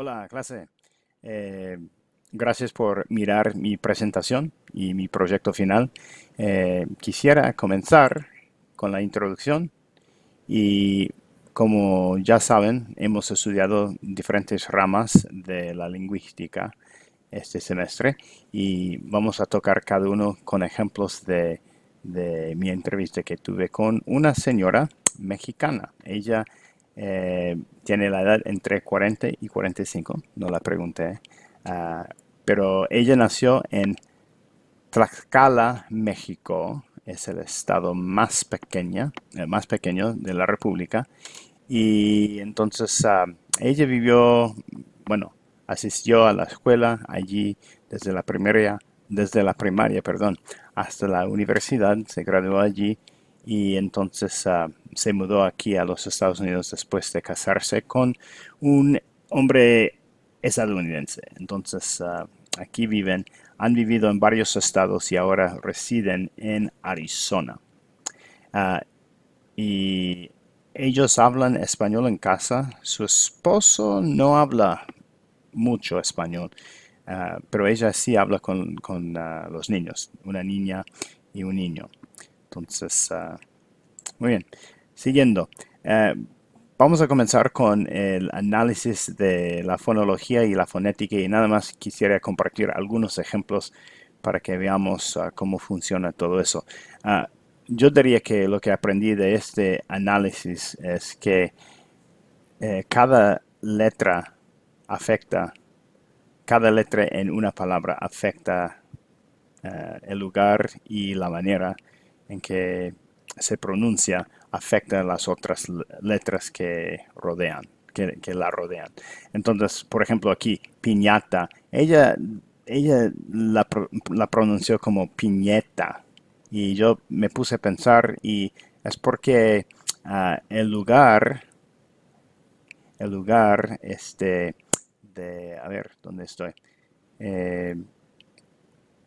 Hola, clase. Eh, Gracias por mirar mi presentación y mi proyecto final. Quisiera comenzar con la introducción y como ya saben, hemos estudiado diferentes ramas de la lingüística este semestre y vamos a tocar cada uno con ejemplos de mi entrevista que tuve con una señora mexicana. Ella tiene la edad entre 40 y 45, no la pregunté, ah, pero ella nació en Tlaxcala, México. Es el estado más pequeño de la República. Y entonces ella vivió, bueno, asistió a la escuela allí desde la primaria, perdón, hasta la universidad, se graduó allí y entonces se mudó aquí a los Estados Unidos después de casarse con un hombre estadounidense. Entonces aquí han vivido en varios estados y ahora residen en Arizona. Ah, y ellos hablan español en casa. Su esposo no habla mucho español, pero ella sí habla con los niños, una niña y un niño. Entonces, muy bien. Siguiendo, eh, vamos a comenzar con el análisis de la fonología y la fonética y nada más quisiera compartir algunos ejemplos para que veamos cómo funciona todo eso. Ah, yo diría que lo que aprendí de este análisis es que cada letra afecta, cada letra en una palabra afecta el lugar y la manera en que se pronuncia afecta las otras letras que rodean, que la rodean. Entonces, por ejemplo, aquí, piñata, ella la pronunció como piñeta y yo me puse a pensar y es porque el lugar, a ver, ¿dónde estoy? Eh,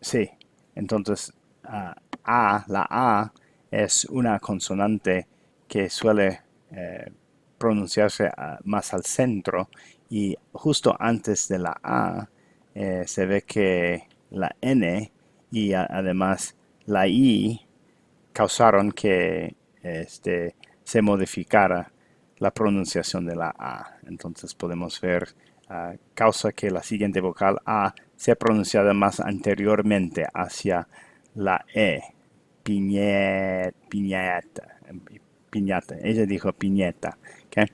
Sí, entonces la A es una consonante que suele pronunciarse más al centro y justo antes de la A se ve que la N y además la I causaron que se modificara la pronunciación de la A. Entonces podemos ver causa que la siguiente vocal A sea pronunciada más anteriormente hacia la E. Piñeta. Piñata. Ella dijo piñeta. ¿Okay?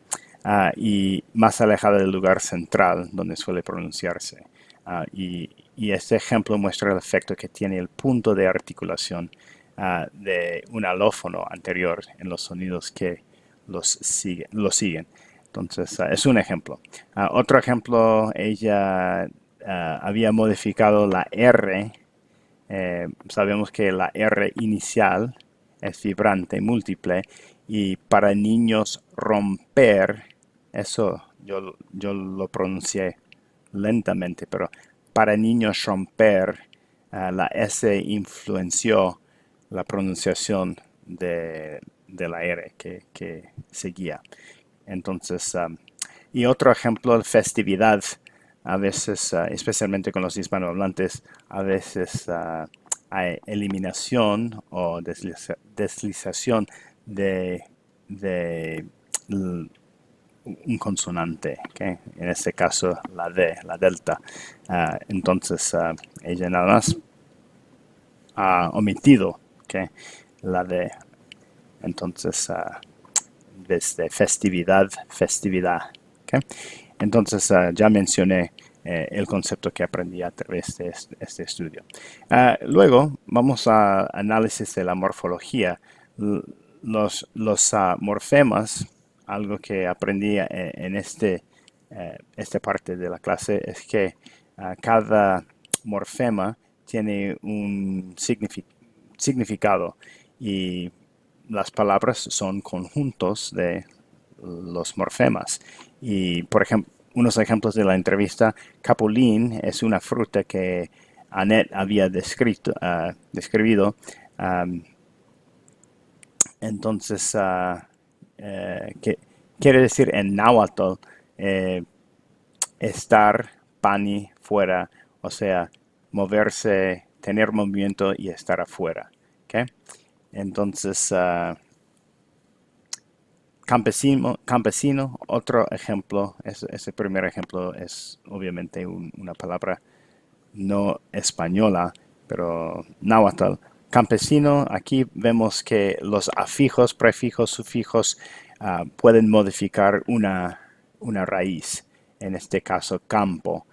Y más alejada del lugar central donde suele pronunciarse. Y este ejemplo muestra el efecto que tiene el punto de articulación de un alófono anterior en los sonidos que los siguen. Entonces, es un ejemplo. Otro ejemplo, ella había modificado la R. Sabemos que la R inicial es vibrante, múltiple, y para niños romper, eso yo lo pronuncié lentamente, pero para niños romper, la S influenció la pronunciación de la R que seguía. Entonces, y otro ejemplo, festividad. A veces, especialmente con los hispanohablantes, a veces hay eliminación o deslización de, de un consonante, ¿okay? En este caso la D, la delta. Entonces, ella nada más ha omitido, ¿okay? La D. Entonces, desde festividad, festividad. ¿Okay? Entonces, ya mencioné el concepto que aprendí a través de este estudio. Luego, vamos a análisis de la morfología. Los morfemas, algo que aprendí en esta parte de la clase, es que cada morfema tiene un significado y las palabras son conjuntos de los morfemas. Y, por ejemplo, unos ejemplos de la entrevista, capulín es una fruta que Annette había describido. Um, entonces, que quiere decir en náhuatl, eh, estar, pani, fuera, o sea, moverse, tener movimiento y estar afuera. ¿Ok? Entonces, campesino, otro ejemplo, ese primer ejemplo es obviamente una palabra no española, pero náhuatl. Campesino, aquí vemos que los afijos, prefijos, sufijos pueden modificar una raíz. En este caso, campo,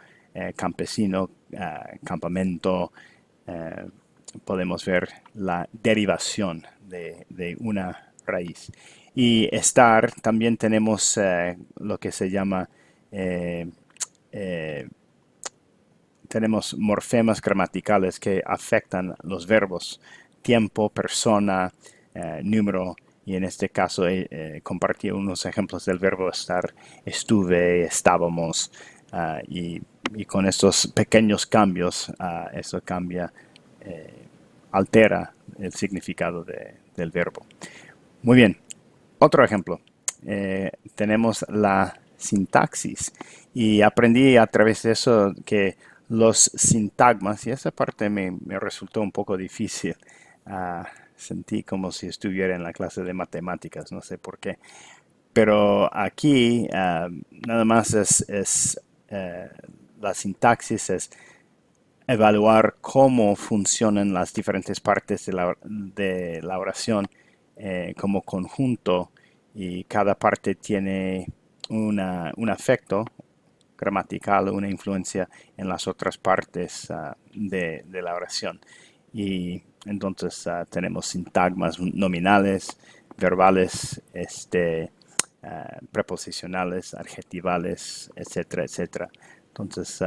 campesino, campamento. eh, Podemos ver la derivación de una raíz. Y estar, también tenemos lo que se llama eh, eh, tenemos morfemas gramaticales que afectan los verbos tiempo, persona, número, y en este caso compartí unos ejemplos del verbo estar, estuve, estábamos, y con estos pequeños cambios, eso cambia, altera el significado del verbo. Muy bien, otro ejemplo. Tenemos la sintaxis y aprendí a través de eso que los sintagmas, y esa parte me resultó un poco difícil. Sentí como si estuviera en la clase de matemáticas, no sé por qué. Pero aquí nada más la sintaxis es evaluar cómo funcionan las diferentes partes de la oración como conjunto, y cada parte tiene un efecto gramatical, una influencia en las otras partes de la oración. Y entonces tenemos sintagmas nominales, verbales, preposicionales, adjetivales, etcétera, etcétera. Entonces,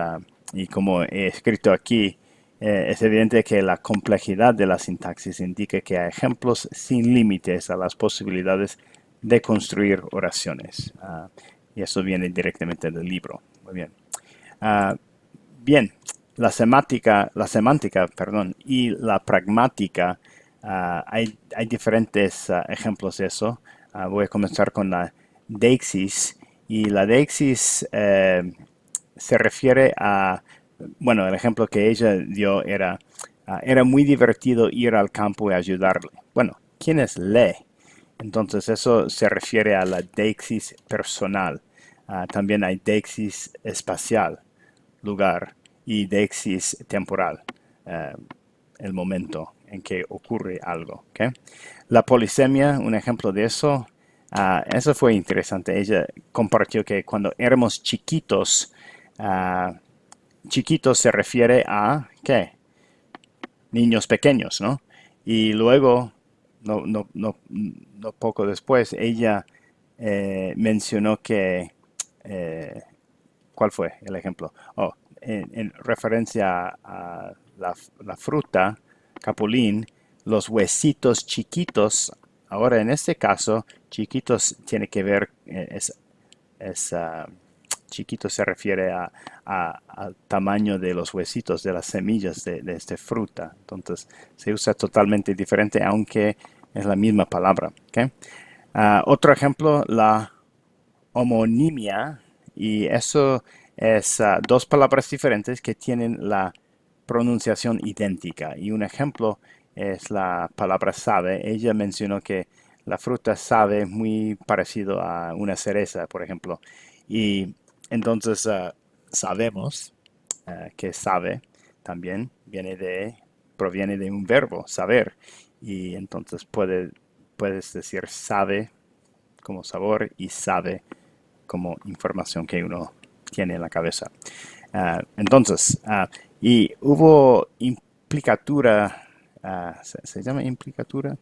y como he escrito aquí, es evidente que la complejidad de la sintaxis indica que hay ejemplos sin límites a las posibilidades de construir oraciones. Y eso viene directamente del libro. Muy bien. Uh, Bien, la semántica, perdón, y la pragmática, hay diferentes ejemplos de eso. Voy a comenzar con la deixis, y la deixis se refiere a, bueno, el ejemplo que ella dio era muy divertido ir al campo y ayudarle. Bueno, ¿quién es le? Entonces eso se refiere a la deixis personal. También hay deixis espacial, lugar, y deixis temporal, eh, el momento en que ocurre algo. ¿Okay? La polisemia, un ejemplo de eso fue interesante. Ella compartió que cuando éramos chiquitos, uh, chiquitos se refiere a, ¿qué? Niños pequeños, ¿no? Y luego, no poco después, ella mencionó que, ¿cuál fue el ejemplo? Oh, en referencia a la fruta, capulín, los huesitos chiquitos, ahora en este caso, chiquitos tiene que ver, chiquito se refiere al tamaño de los huesitos de las semillas de esta fruta. Entonces se usa totalmente diferente, aunque es la misma palabra. ¿Okay? Otro ejemplo, la homonimia, y eso es dos palabras diferentes que tienen la pronunciación idéntica. Y un ejemplo es la palabra sabe. Ella mencionó que la fruta sabe muy parecido a una cereza, por ejemplo. Y entonces sabemos que sabe también proviene de un verbo, saber. Y entonces puedes decir sabe como sabor y sabe como información que uno tiene en la cabeza. Entonces, y hubo implicatura, ¿se llama implicatura?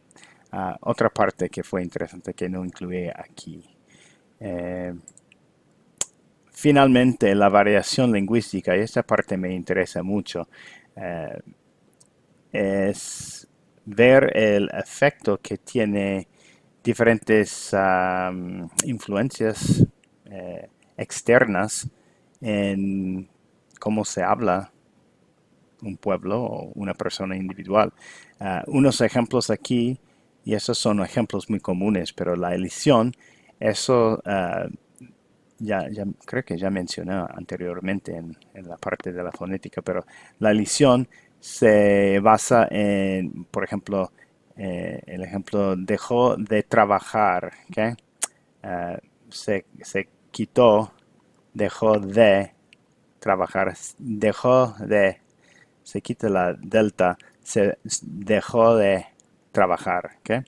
Otra parte que fue interesante que no incluí aquí. Eh, Finalmente, la variación lingüística, y esta parte me interesa mucho, eh, es ver el efecto que tiene diferentes influencias externas en cómo se habla un pueblo o una persona individual. Unos ejemplos aquí, y esos son ejemplos muy comunes, pero la elición, eso creo que ya mencioné anteriormente en la parte de la fonética, pero la lisión se basa en, por ejemplo, el ejemplo dejó de trabajar, ¿ok? Se quitó, dejó de trabajar, se quita la delta, se dejó de trabajar, ¿ok?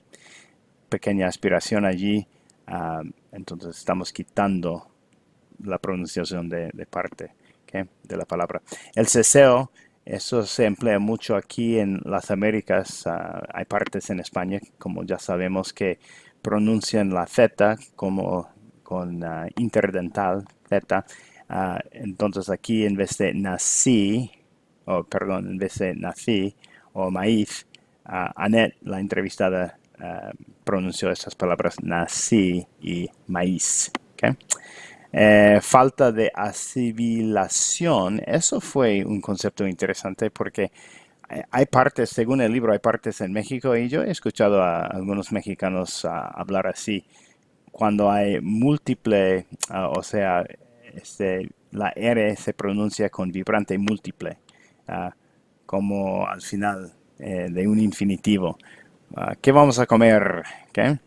Pequeña aspiración allí, entonces estamos quitando la pronunciación de parte, ¿ok? De la palabra. El ceseo, eso se emplea mucho aquí en las Américas. Hay partes en España, como ya sabemos, que pronuncian la Z como con interdental, Z. Entonces aquí en vez de nací, o perdón, en vez de nací o maíz, Annette, la entrevistada, pronunció estas palabras nací y maíz. ¿Ok? Falta de asimilación, eso fue un concepto interesante porque hay partes, según el libro, hay partes en México y yo he escuchado a algunos mexicanos hablar así. Cuando hay múltiple, o sea, la R se pronuncia con vibrante múltiple, uh, como al final de un infinitivo. ¿Qué vamos a comer? ¿Qué?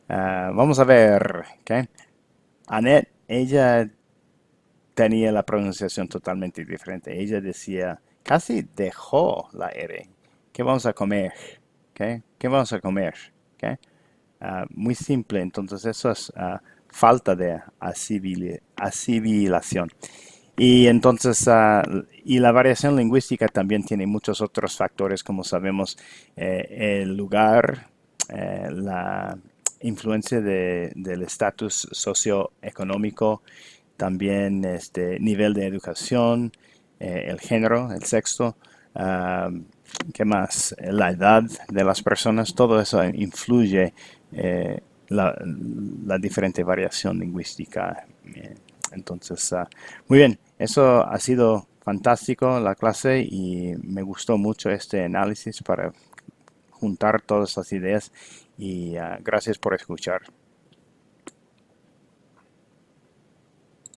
Vamos a ver. ¿Qué? Annette, ella tenía la pronunciación totalmente diferente. Ella decía, casi dejó la R. ¿Qué vamos a comer? ¿Qué? ¿Qué vamos a comer? ¿Qué? Muy simple, entonces eso es falta de asimilación. Y entonces, y la variación lingüística también tiene muchos otros factores, como sabemos, el lugar, la influencia del estatus socioeconómico, también este nivel de educación, el género, el sexo, ¿qué más? La edad de las personas, todo eso influye la diferente variación lingüística. Entonces, muy bien, eso ha sido fantástico la clase y me gustó mucho este análisis para juntar todas las ideas y gracias por escuchar.